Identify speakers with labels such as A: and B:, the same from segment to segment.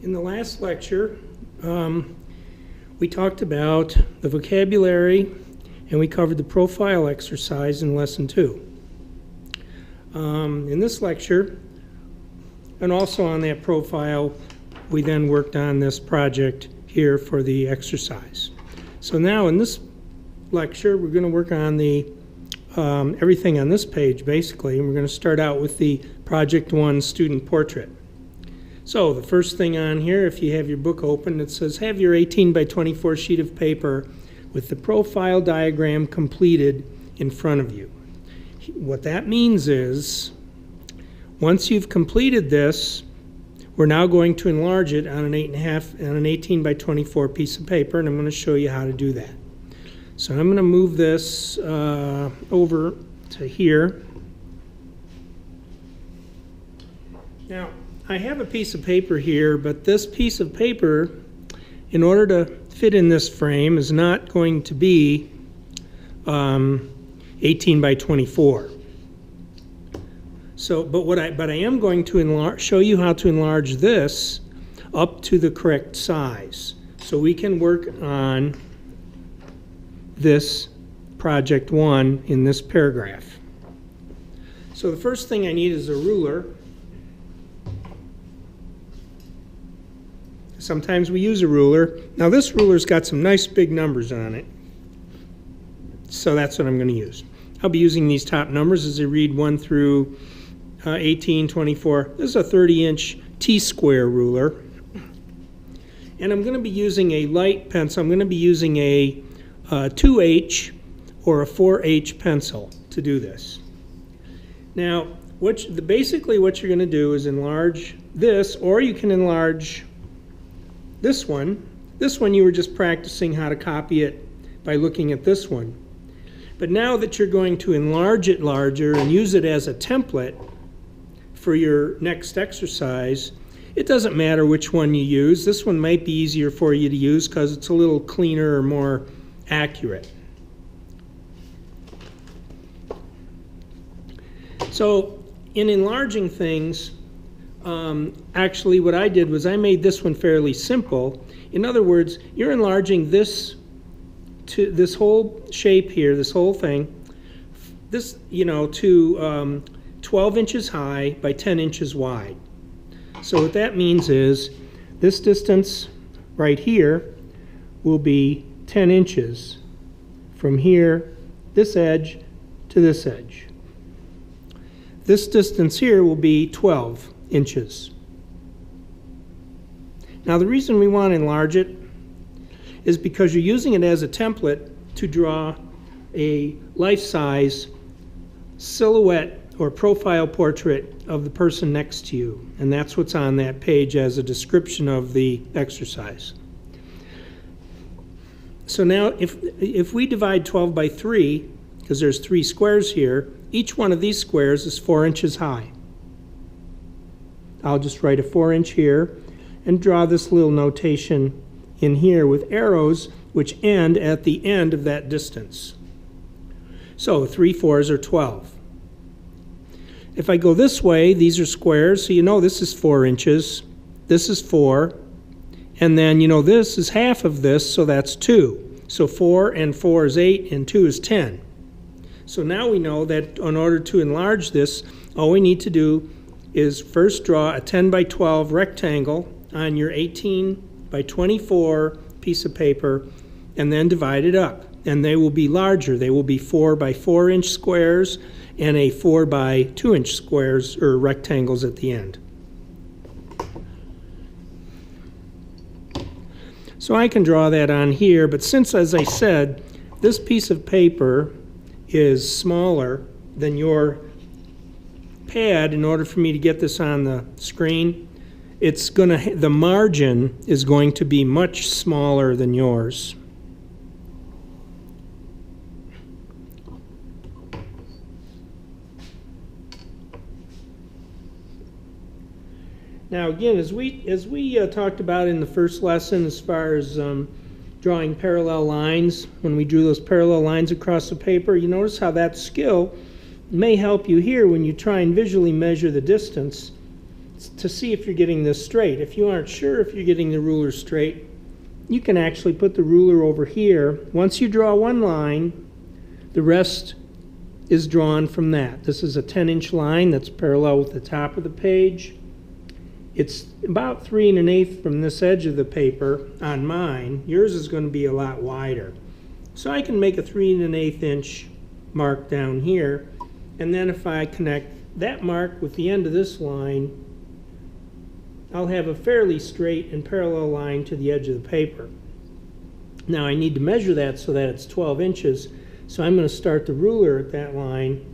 A: In the last lecture, we talked about the vocabulary and we covered the profile exercise in Lesson 2. In this lecture, and also on that profile, we then worked on this project here for the exercise. So now in this lecture, we're going to work on the everything on this page, basically, and we're going to start out with the Project 1 student portrait. So the first thing on here, if you have your book open, it says have your 18 by 24 sheet of paper with the profile diagram completed in front of you. What that means is, once you've completed this, we're now going to enlarge it on an 18 by 24 piece of paper, and I'm going to show you how to do that. So I'm going to move this over to here. Now, I have a piece of paper here, but this piece of paper, in order to fit in this frame, is not going to be 18 by 24. So, but I am going to show you how to enlarge this up to the correct size, so we can work on this Project 1 in this paragraph. So the first thing I need is a ruler. Sometimes we use a ruler. Now this ruler's got some nice big numbers on it, so that's what I'm going to use. I'll be using these top numbers as I read 1 through 18, 24. This is a 30-inch T-square ruler. And I'm going to be using a light pencil. I'm going to be using a 2H or a 4H pencil to do this. Now, basically what you're going to do is enlarge this, or you can enlarge this one. This one you were just practicing how to copy it by looking at this one. But now that you're going to enlarge it larger and use it as a template for your next exercise, it doesn't matter which one you use. This one might be easier for you to use because it's a little cleaner or more accurate. So in enlarging things, actually what I did was I made this one fairly simple. In other words, you're enlarging this to this whole shape here, this whole thing, this, to 12 inches high by 10 inches wide. So what that means is this distance right here will be 10 inches from here, this edge, to this edge. This distance here will be 12 inches. Now the reason we want to enlarge it is because you're using it as a template to draw a life-size silhouette or profile portrait of the person next to you. And that's what's on that page as a description of the exercise. So now if we divide 12 by 3, because there's 3 squares here, each one of these squares is 4 inches high. I'll just write a 4-inch here and draw this little notation in here with arrows which end at the end of that distance. So 3 4s are 12. If I go this way, these are squares, so you know this is 4 inches, this is 4, and then this is half of this, so that's 2. So 4 and 4 is 8, and 2 is 10. So now we know that in order to enlarge this, all we need to do is first draw a 10 by 12 rectangle on your 18 by 24 piece of paper, and then divide it up. And they will be larger. They will be 4 by 4 inch squares and a 4 by 2 inch squares or rectangles at the end. So I can draw that on here, but since, as I said, this piece of paper is smaller than your pad, in order for me to get this on the screen, the margin is going to be much smaller than yours. Now again, as we talked about in the first lesson, as far as drawing parallel lines, when we drew those parallel lines across the paper, you notice how that skill may help you here when you try and visually measure the distance to see if you're getting this straight. If you aren't sure if you're getting the ruler straight, you can actually put the ruler over here. Once you draw one line, the rest is drawn from that. This is a 10-inch line that's parallel with the top of the page. It's about 3 1/8 from this edge of the paper on mine. Yours is going to be a lot wider. So I can make a 3 1/8 inch mark down here, and then if I connect that mark with the end of this line, I'll have a fairly straight and parallel line to the edge of the paper. Now I need to measure that so that it's 12 inches, so I'm going to start the ruler at that line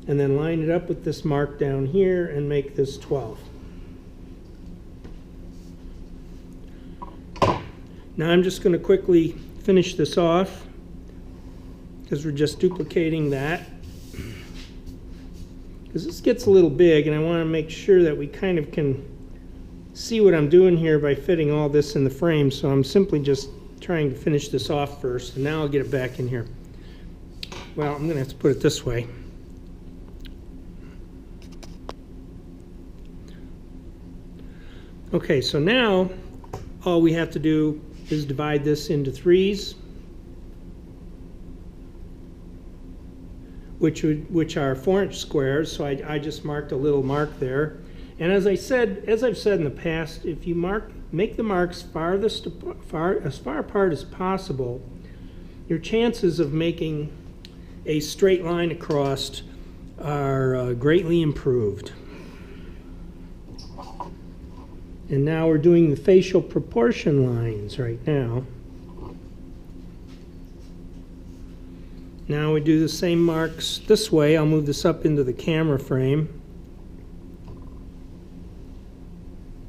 A: and then line it up with this mark down here and make this 12. Now I'm just going to quickly finish this off because we're just duplicating that. Because this gets a little big and I want to make sure that we kind of can see what I'm doing here by fitting all this in the frame, so I'm simply just trying to finish this off first, and now I'll get it back in here. Well, I'm going to have to put it this way. Okay, so now all we have to do is divide this into 3s, which are 4-inch squares, so I just marked a little mark there. And as I've said in the past, if you make the marks as far apart as possible, your chances of making a straight line across are greatly improved. And now we're doing the facial proportion lines right now. Now we do the same marks this way. I'll move this up into the camera frame.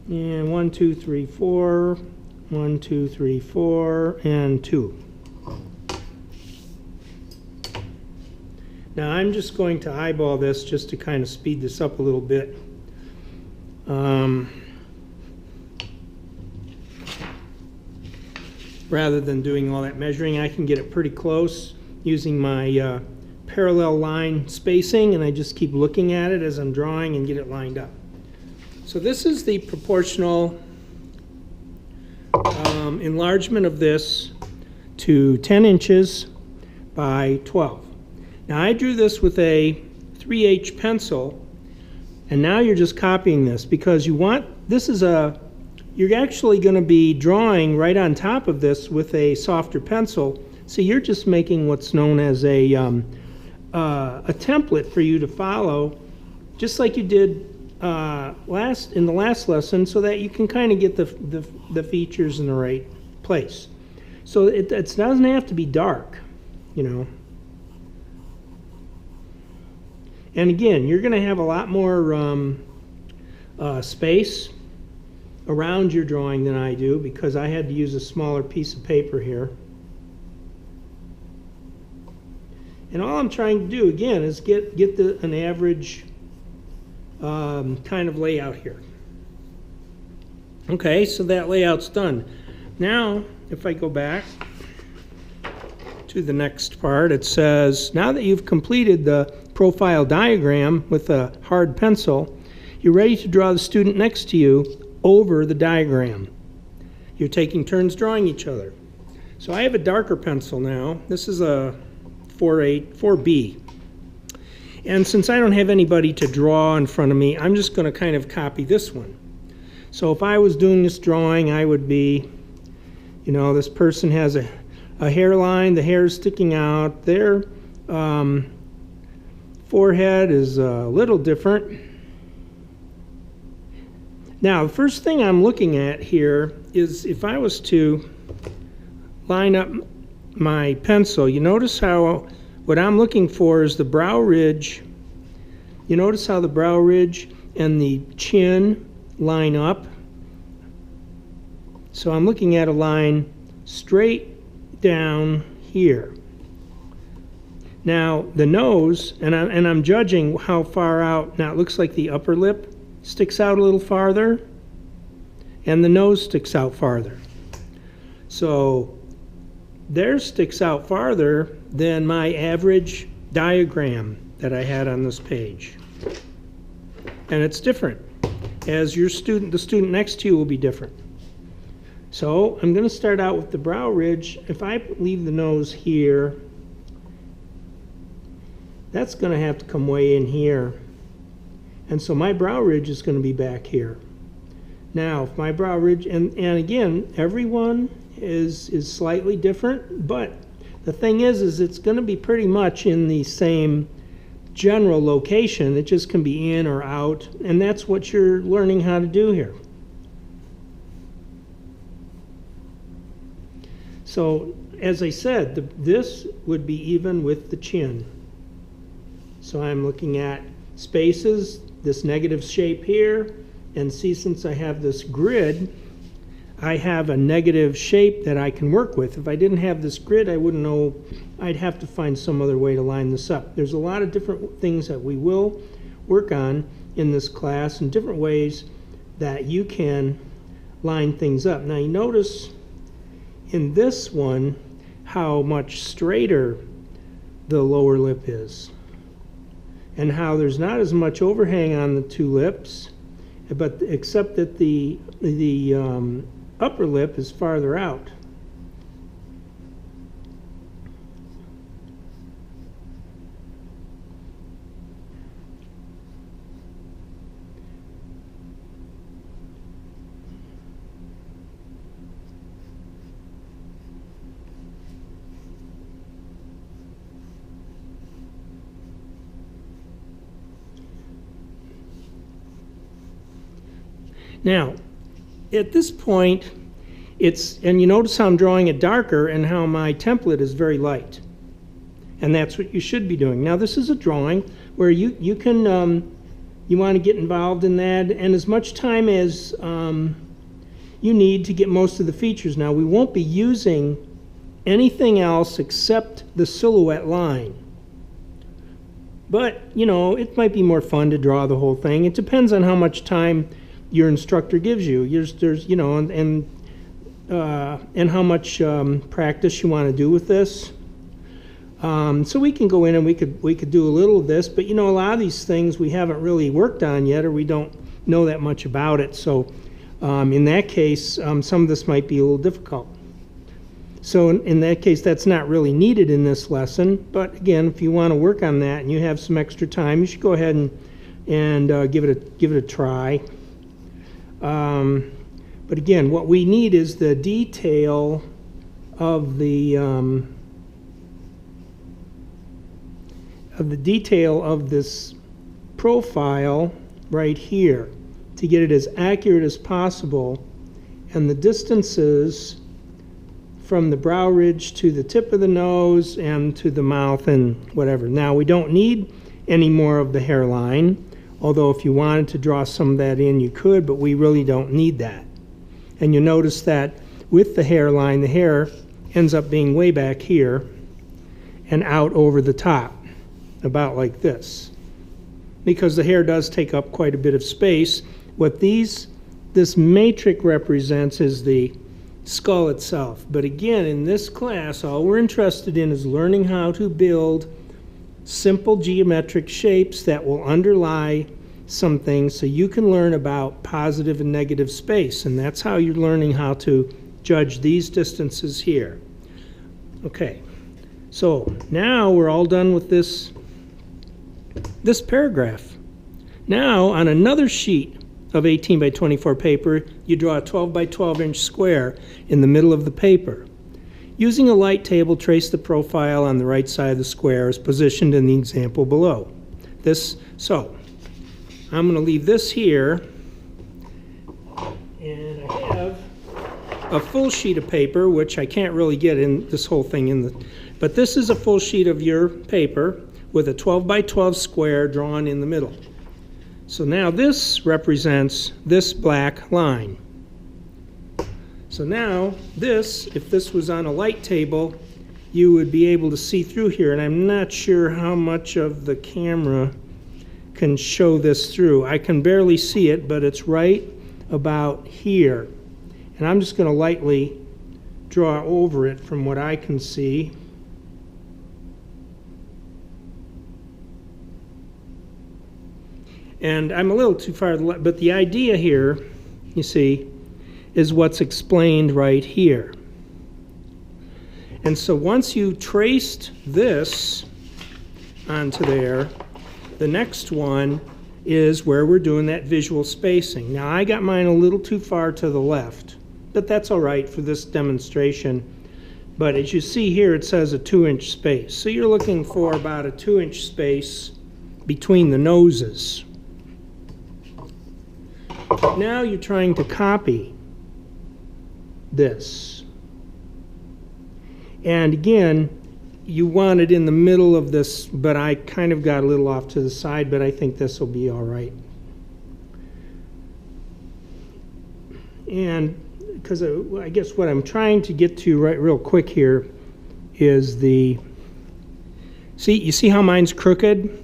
A: And 1, 2, 3, 4, 1, 2, 3, 4, and 2. Now I'm just going to eyeball this just to kind of speed this up a little bit. Rather than doing all that measuring, I can get it pretty close using my parallel line spacing, and I just keep looking at it as I'm drawing and get it lined up. So this is the proportional enlargement of this to 10 inches by 12. Now I drew this with a 3H pencil, and now you're just copying this because you want, you're actually going to be drawing right on top of this with a softer pencil, so you're just making what's known as a template for you to follow, just like you did in the last lesson, so that you can kind of get the features in the right place. So it doesn't have to be dark, you know. And again, you're going to have a lot more space around your drawing than I do because I had to use a smaller piece of paper here. And all I'm trying to do again is get an average kind of layout here. Okay, so that layout's done. Now, if I go back to the next part, it says, now that you've completed the profile diagram with a hard pencil, you're ready to draw the student next to you over the diagram. You're taking turns drawing each other. So I have a darker pencil now. This is a 4B. And since I don't have anybody to draw in front of me, I'm just going to kind of copy this one. So if I was doing this drawing, I would be, you know, this person has a hairline, the hair is sticking out, their forehead is a little different. Now, the first thing I'm looking at here is if I was to line up my pencil, you notice how what I'm looking for is the brow ridge. You notice how the brow ridge and the chin line up. So I'm looking at a line straight down here. Now the nose, and I'm judging how far out. Now it looks like the upper lip sticks out a little farther, and the nose sticks out farther. So theirs sticks out farther than my average diagram that I had on this page. And it's different. as your student, the student next to you will be different. So I'm going to start out with the brow ridge. If I leave the nose here, that's going to have to come way in here. And so my brow ridge is going to be back here. Now, if my brow ridge, and again, everyone is slightly different, but the thing is it's going to be pretty much in the same general location. It just can be in or out, and that's what you're learning how to do here. So, as I said, this would be even with the chin. So I'm looking at spaces, this negative shape here, and see, since I have this grid, I have a negative shape that I can work with. If I didn't have this grid, I wouldn't know. I'd have to find some other way to line this up. There's a lot of different things that we will work on in this class and different ways that you can line things up. Now you notice in this one how much straighter the lower lip is, and how there's not as much overhang on the two lips, but except that the upper lip is farther out. Now, at this point, and you notice how I'm drawing it darker and how my template is very light. And that's what you should be doing. Now, this is a drawing where you can, you want to get involved in that, and as much time as you need to get most of the features. Now, we won't be using anything else except the silhouette line. But, you know, it might be more fun to draw the whole thing. It depends on how much time your instructor gives you. There's you know, and how much practice you want to do with this. So we can go in and we could do a little of this, but you know, a lot of these things we haven't really worked on yet, or we don't know that much about it. So in that case, some of this might be a little difficult. So in that case, that's not really needed in this lesson. But again, if you want to work on that and you have some extra time, you should go ahead and give it a try. But again, what we need is the detail of detail of this profile right here to get it as accurate as possible, and the distances from the brow ridge to the tip of the nose and to the mouth and whatever. Now, we don't need any more of the hairline. Although if you wanted to draw some of that in, you could, but we really don't need that. And you notice that with the hairline, the hair ends up being way back here and out over the top, about like this. Because the hair does take up quite a bit of space. What this matrix represents is the skull itself. But again, in this class, all we're interested in is learning how to build simple geometric shapes that will underlie some things so you can learn about positive and negative space, and that's how you're learning how to judge these distances here. Okay, so now we're all done with this paragraph. Now on another sheet of 18 by 24 paper, you draw a 12 by 12 inch square in the middle of the paper. Using a light table, trace the profile on the right side of the square as positioned in the example below. So I'm going to leave this here, and I have a full sheet of paper, which I can't really get in this whole thing but this is a full sheet of your paper with a 12 by 12 square drawn in the middle. So now this represents this black line. So now this, if this was on a light table, you would be able to see through here, and I'm not sure how much of the camera can show this through. I can barely see it, but it's right about here. And I'm just going to lightly draw over it from what I can see. And I'm a little too far to the left, but the idea here, you see, is what's explained right here. And so once you traced this onto there, the next one is where we're doing that visual spacing. Now I got mine a little too far to the left, but that's all right for this demonstration. But as you see here, it says a 2-inch space. So you're looking for about a 2-inch space between the noses. Now you're trying to copy this. And again, you want it in the middle of this, but I kind of got a little off to the side, but I think this will be all right. And because I guess what I'm trying to get to right real quick here is you see how mine's crooked?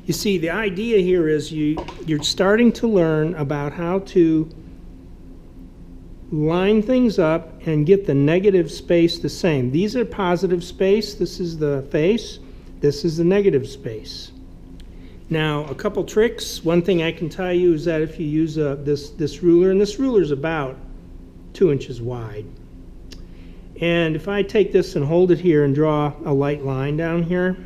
A: You see, the idea here is you're starting to learn about how to line things up and get the negative space the same. These are positive space. This is the face. This is the negative space. Now, a couple tricks. One thing I can tell you is that if you use this ruler, and this ruler is about 2 inches wide. And if I take this and hold it here and draw a light line down here,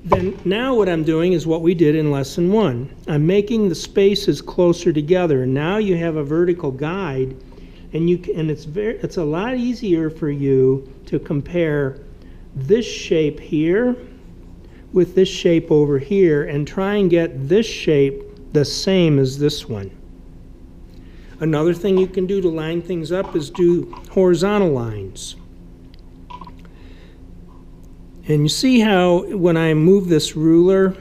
A: then now what I'm doing is what we did in lesson 1. I'm making the spaces closer together. And now you have a vertical guide, and it's a lot easier for you to compare this shape here with this shape over here and try and get this shape the same as this one. Another thing you can do to line things up is do horizontal lines. And you see how when I move this ruler,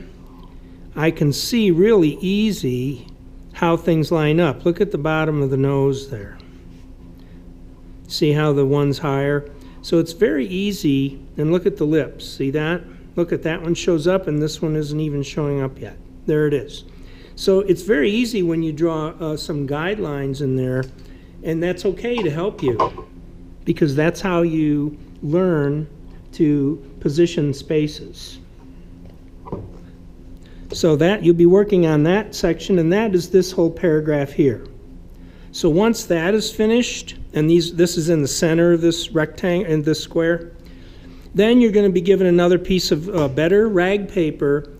A: I can see really easy how things line up. Look at the bottom of the nose there. See how the one's higher? So it's very easy, and look at the lips. See that? Look at that one shows up, and this one isn't even showing up yet. There it is. So it's very easy when you draw some guidelines in there, and that's okay to help you, because that's how you learn to position spaces. So that you'll be working on that section, and that is this whole paragraph here. So once that is finished, and this is in the center of this rectangle and this square, then you're going to be given another piece of better rag paper